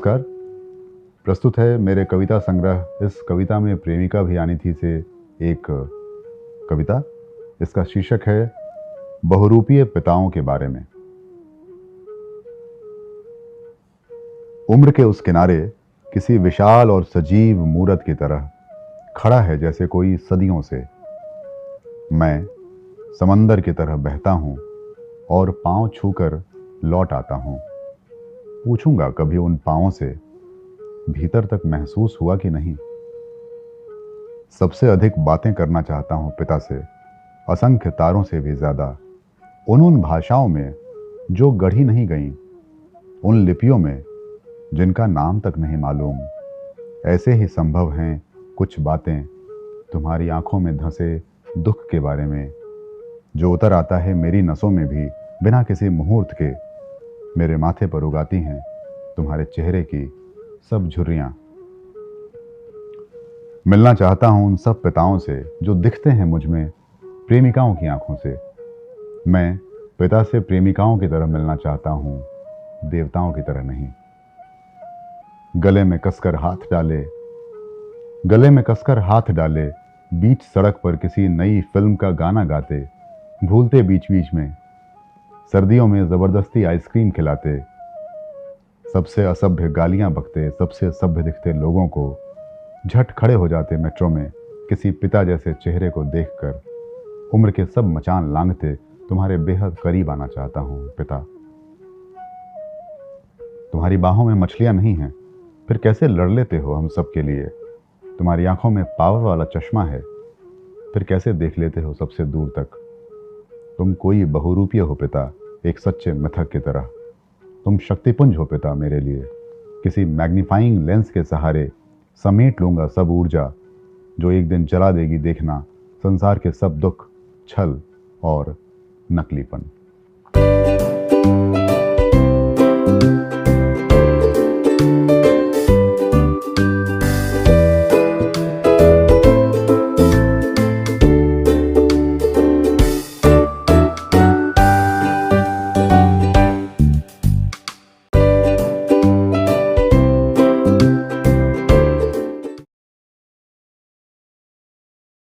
नमस्कार। प्रस्तुत है मेरे कविता संग्रह इस कविता में प्रेमिका भी आनी थी से एक कविता। इसका शीर्षक है बहुरूपीय पिताओं के बारे में। उम्र के उस किनारे किसी विशाल और सजीव मूरत की तरह खड़ा है जैसे कोई सदियों से। मैं समंदर की तरह बहता हूं और पांव छूकर लौट आता हूं। पूछूंगा कभी उन पांवों से भीतर तक महसूस हुआ कि नहीं। सबसे अधिक बातें करना चाहता हूं पिता से, असंख्य तारों से भी ज्यादा। उन भाषाओं में जो गढ़ी नहीं गईं, उन लिपियों में जिनका नाम तक नहीं मालूम। ऐसे ही संभव हैं कुछ बातें तुम्हारी आंखों में धंसे दुख के बारे में, जो उतर आता है मेरी नसों में भी बिना किसी मुहूर्त के। मेरे माथे पर उगाती हैं तुम्हारे चेहरे की सब झुर्रियां। मिलना चाहता हूं उन सब पिताओं से जो दिखते हैं मुझ में प्रेमिकाओं की आंखों से। मैं पिता से प्रेमिकाओं की तरह मिलना चाहता हूं, देवताओं की तरह नहीं। गले में कसकर हाथ डाले बीच सड़क पर किसी नई फिल्म का गाना गाते, भूलते बीच बीच में। सर्दियों में जबरदस्ती आइसक्रीम खिलाते, सबसे असभ्य गालियां बकते, सबसे सभ्य दिखते लोगों को झट खड़े हो जाते मेट्रो में किसी पिता जैसे चेहरे को देखकर। उम्र के सब मचान लांघते तुम्हारे बेहद करीब आना चाहता हूं पिता। तुम्हारी बाहों में मछलियां नहीं हैं, फिर कैसे लड़ लेते हो हम सब के लिए। तुम्हारी आंखों में पावर वाला चश्मा है, फिर कैसे देख लेते हो सबसे दूर तक। तुम कोई बहुरूपीय हो पिता, एक सच्चे मिथक की तरह। तुम शक्तिपुंज हो पिता मेरे लिए। किसी मैग्नीफाइंग लेंस के सहारे समेट लूंगा सब ऊर्जा जो एक दिन जला देगी देखना संसार के सब दुख, छल और नकलीपन।